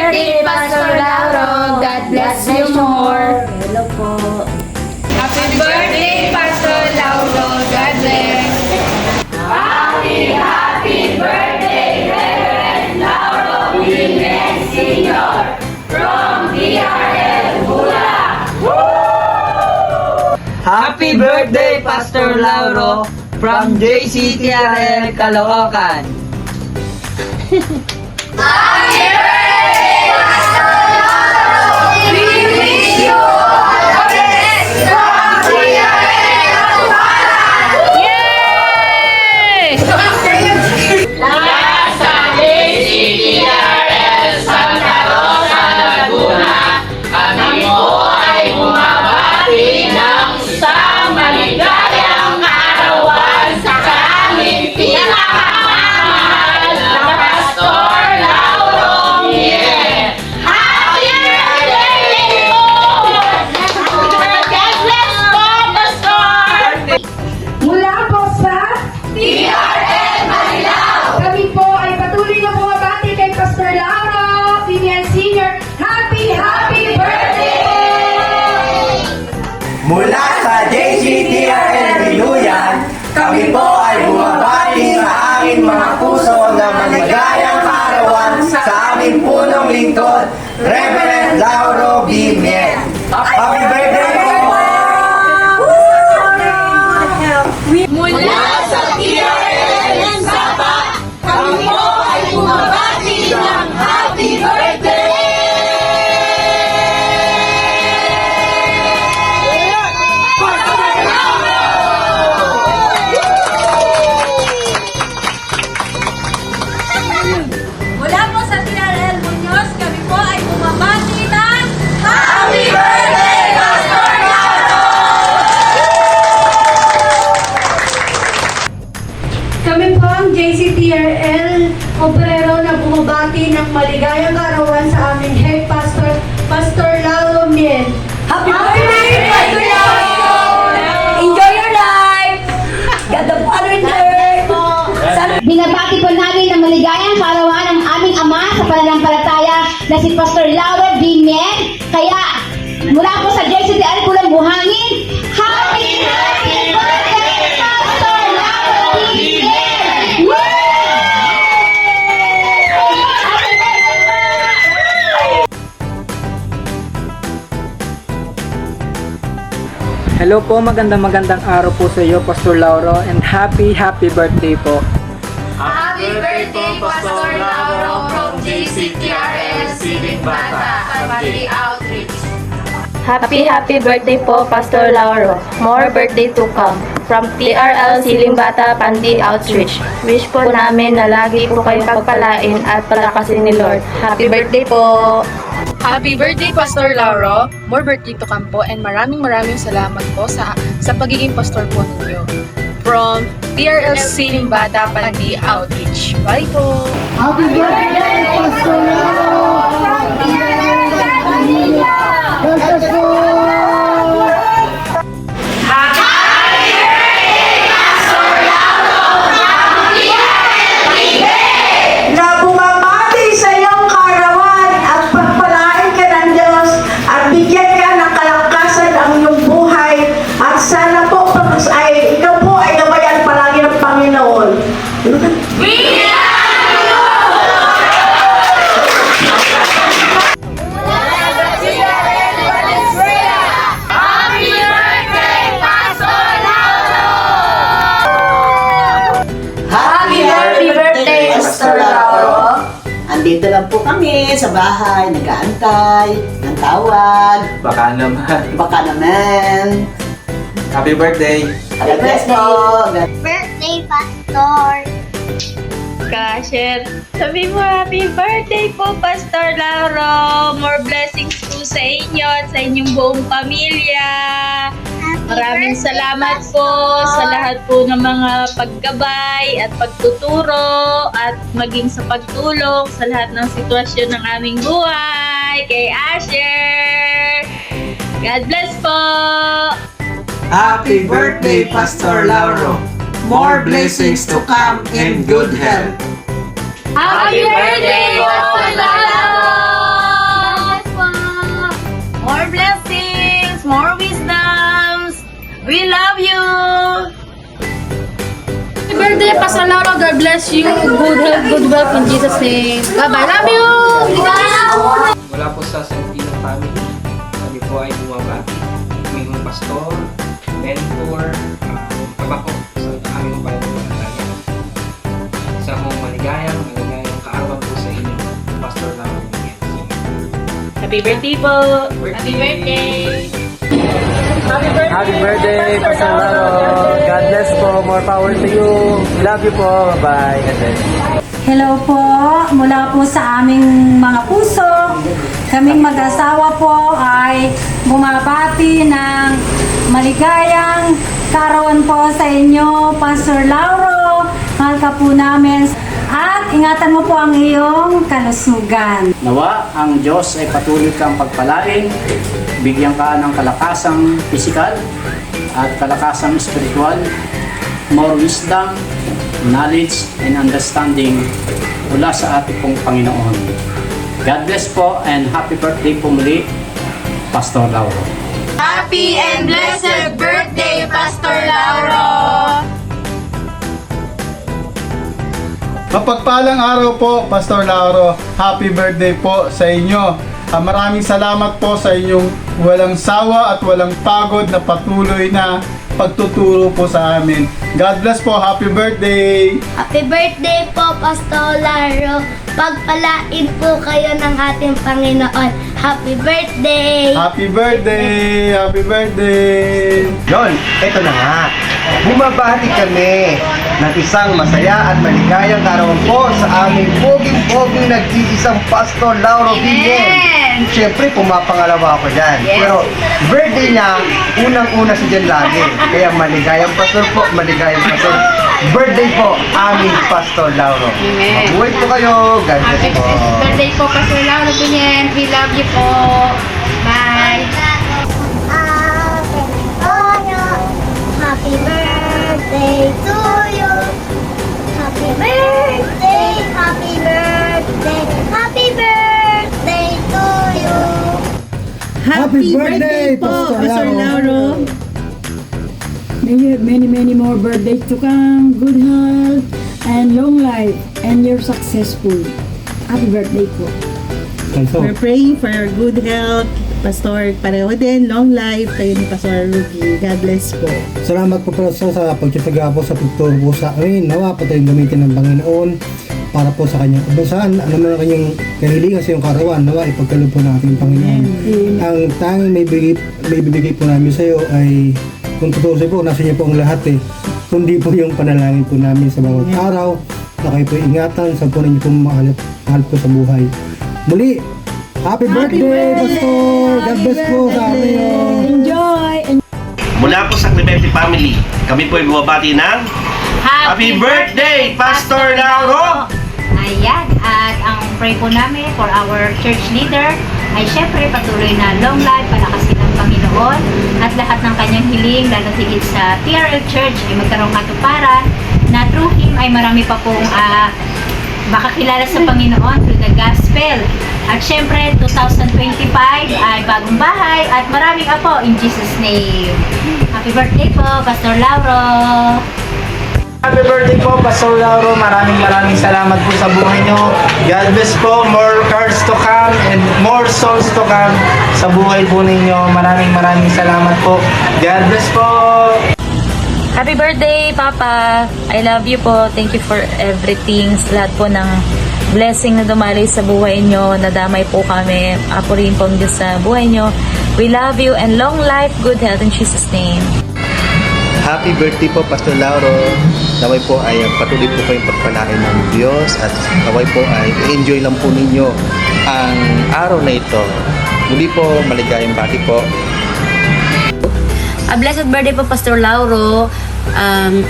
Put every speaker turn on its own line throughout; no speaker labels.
birthday, Pastor Lauro. God bless you more.
Hello po.
Happy birthday, Pastor Lauro. God bless. Happy birthday, Reverend Lauro Jimenez Sr. from DRL Bula.
Happy birthday, Pastor Lauro from JCTRL Caloocan.
Happy birthday, Pastor Lauro. We wish you all the best from DRL Caloocan. Yay!
Sa JCTRL Santa Rosa, Laguna, kami po ay bumabati ng isang maligayang arawan sa aming pinakamahal na Pastor Lauro Mier. Happy birthday po! God bless po, Pastor!
Mula po sa
DRL Marilao.
kami po ay patuloy na bumabati kay Pastor Lauro Jimenez Sr. Happy birthday!
Mula sa JCTRL Biluyan, kami po ay bumabati sa aming mga puso na maligayang kaarawan sa aming punong lingkod, Reverend Lauro B. Mier. Happy birthday po!
Mula sa TRL Sapa, kami po ay bumabati ng happy birthday!
Mula po sa TRL Muñoz, kami po ay bumabati ng
Happy birthday, Pastor Lauro.
Kami po ang JCTRL Obrero na bumabati ng maligayang kaarawan sa aming head pastor, Pastor Lauro Mier. Happy birthday, Pastor Lauro!
Enjoy your life! God the Father and Earth!
Binabati po namin ng maligayang kaarawan ang aming ama sa pananampalataya na si Pastor Lauro D. Mier. Kaya, mula po sa JCTRL Pulang Buhangin, Happy birthday, Pastor Lauro D. Mier!
Hello po, magandang araw po sa iyo, Pastor Lauro, and happy birthday po.
Happy birthday, Pastor Lauro from JCTRL Civic Bata, Family Outreach.
Happy birthday po, Pastor Lauro. More birthday to come. From TRL Siling Bata, Pandi Outreach. Wish po namin na lagi po kayong pagpalain at palakasin ni Lord. Happy birthday po!
Happy birthday, Pastor Lauro. More birthday to come po, and maraming salamat po sa pagiging pastor po ninyo. From TRL Siling Bata, Pandi Outreach. Bye po!
Happy birthday, Pastor Lauro!
Na bumabati sa iyong kaarawan at pagpalain ka ng Diyos at bigyan ka ng kalakasan ang iyong buhay at sana po ikaw po ay gabayan palagi ng Panginoon.
Happy birthday, Pastor Lauro.
Happy
birthday, Pastor Lauro.
Andito lang po kami sa bahay, nag-aantay, ng tawag,
Baka naman.
baka naman.
Happy birthday!
God bless po.
Birthday, Pastor!
Kasher, sabi mo happy birthday po, Pastor Lauro. More blessings po sa inyo at sa inyong buong pamilya. Maraming salamat po sa lahat po ng mga paggabay at pagtuturo at maging sa pagtulong sa lahat ng sitwasyon ng aming buhay. Kay Asher, God bless po!
Happy birthday, Pastor Lauro! More blessings to come and good health!
Happy birthday, Pastor Lauro.
Pastor Lauro. God bless you. Good health, good wealth in Jesus' name. Bye-bye. Love you!
Mula po sa Santino family, kami po ay bumabati. Aming pastor, mentor, kabako sa aming pananampalataya. Sa mong maligayang kaarawan po sa inyo, Pastor Lauro.
Happy birthday po! Happy birthday!
Happy birthday, Pastor Lauro. God bless po. More power to you. Love you po. Bye.
Hello po, mula po sa aming mga puso, kaming mag-asawa po ay bumabati ng maligayang kaarawan po sa inyo, Pastor Lauro. Mahal ka po namin at ingatan mo po ang iyong kalusugan.
Nawa ang Diyos ay patuloy kang pagpalain, bigyan ka ng kalakasang pisikal at kalakasang spiritual, more wisdom, knowledge, and understanding mula sa ating pong Panginoon. God bless po and happy birthday po muli, Pastor Lauro.
Happy and blessed birthday, Pastor Lauro!
Mapagpalang araw po, Pastor Lauro. Happy birthday po sa inyo. Maraming salamat po sa inyong walang sawa at walang pagod na patuloy na pagtuturo po sa amin. God bless po. Happy birthday!
Happy birthday po, Pastor Lauro. Pagpalain po kayo ng ating Panginoon. Happy birthday!
Happy birthday! Happy birthday!
Yon, eto na nga. Bumabati kami ng isang masaya at maligayang kaarawan po sa aming poging-poging nag-iisang Pastor Lauro Villen. Siyempre, pumapangalawa ako dyan. Pero birthday niya, unang-una si dyan lagi. Kaya maligayang pastor po, maligayang pastor. Birthday po, aming Pastor Lauro. Mabuhay po kayo. God bless po.
Birthday po, Pastor Lauro Villen. We love you po. Bye! Happy birthday to you. Happy birthday, happy birthday, happy birthday to you.
Happy birthday, Pastor Lauro. May you have many more birthdays to come. Good health and long life, and you're successful. Happy birthday po.
We're praying for your good health, Pastor. Pareho din, long life kayo ni Pastor Ruki. God bless po.
Salamat po Pastor sa pagtitiyaga po sa pagturo po sa amin. Nawa po tayong gamitin ng Panginoon para po sa kanyang kabansahan. Ano man ang kanyang kahilingan sa iyong karawan, nawa ipagkaloob po ng ating Panginoon. Ang tanging may bibigay po namin sa iyo ay, kung totoo po, nasa inyo po ang lahat eh. Kundi po yung panalangin po namin sa bawat araw, na kayo po ingatan, sa po ninyo po mahal po sa buhay. Muli, happy birthday, Pastor! God bless po sa amin.
Enjoy!
Mula po sa Clemente family, kami po ay bumabati ng Happy Birthday, Pastor Lauro!
Ayan, at ang pray po namin for our church leader ay syempre patuloy na long life, palakasin ng Panginoon at lahat ng kanyang hiling, lalo higit sa TRL Church ay magkaroong katuparan na through him ay marami pa pong makakilala sa Panginoon through the gospel. At syempre, 2025 ay bagong bahay at maraming apo in Jesus' name. Happy birthday po, Pastor Lauro!
Happy birthday po, Pastor Lauro. Maraming salamat po sa buhay nyo. God bless po. More cars to come and more souls to come sa buhay po ninyo. Maraming salamat po. God bless po.
Happy birthday, Papa! I love you po. Thank you for everything. Sa lahat po ng blessing na dumaloy sa buhay nyo. Nadamay po kami. Purihin po ang Diyos sa buhay nyo. We love you and long life, good health in Jesus' name.
Happy birthday po, Pastor Lauro. Naway po ay patuloy po kayong pagpalain ng Diyos at naway po ay enjoy lang po ninyo ang araw na ito. Muli po, maligayang bati po.
A blessed birthday po, Pastor Lauro.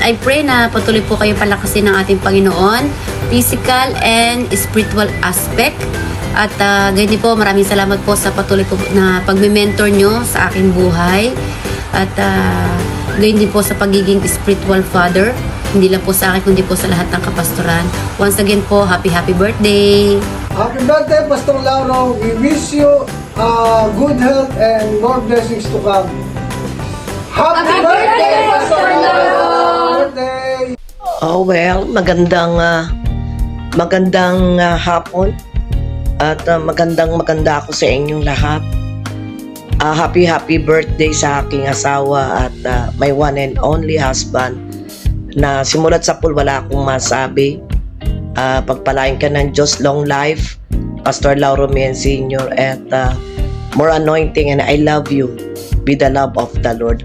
I pray na patuloy po kayong palakasin ng ating Panginoon, physical and spiritual aspect. At ganyan po, maraming salamat po sa patuloy po na pagme-mentor nyo sa aking buhay. At ganyan din po sa pagiging spiritual father. Hindi lang po sa akin, kundi po sa lahat ng kapastoran. Once again po, happy birthday!
Happy birthday, Pastor Lauro. We wish you good health and more blessings to come. Happy birthday, Pastor Lauro! Birthday!
Oh well, magandang hapon at maganda ako sa inyong lahat. Happy birthday sa aking asawa at my one and only husband na simulat sa pool wala akong masabi. Pagpalain ka ng Diyos, long life, Pastor Lauro Mien Sr. at more anointing, and I love you with the love of the Lord.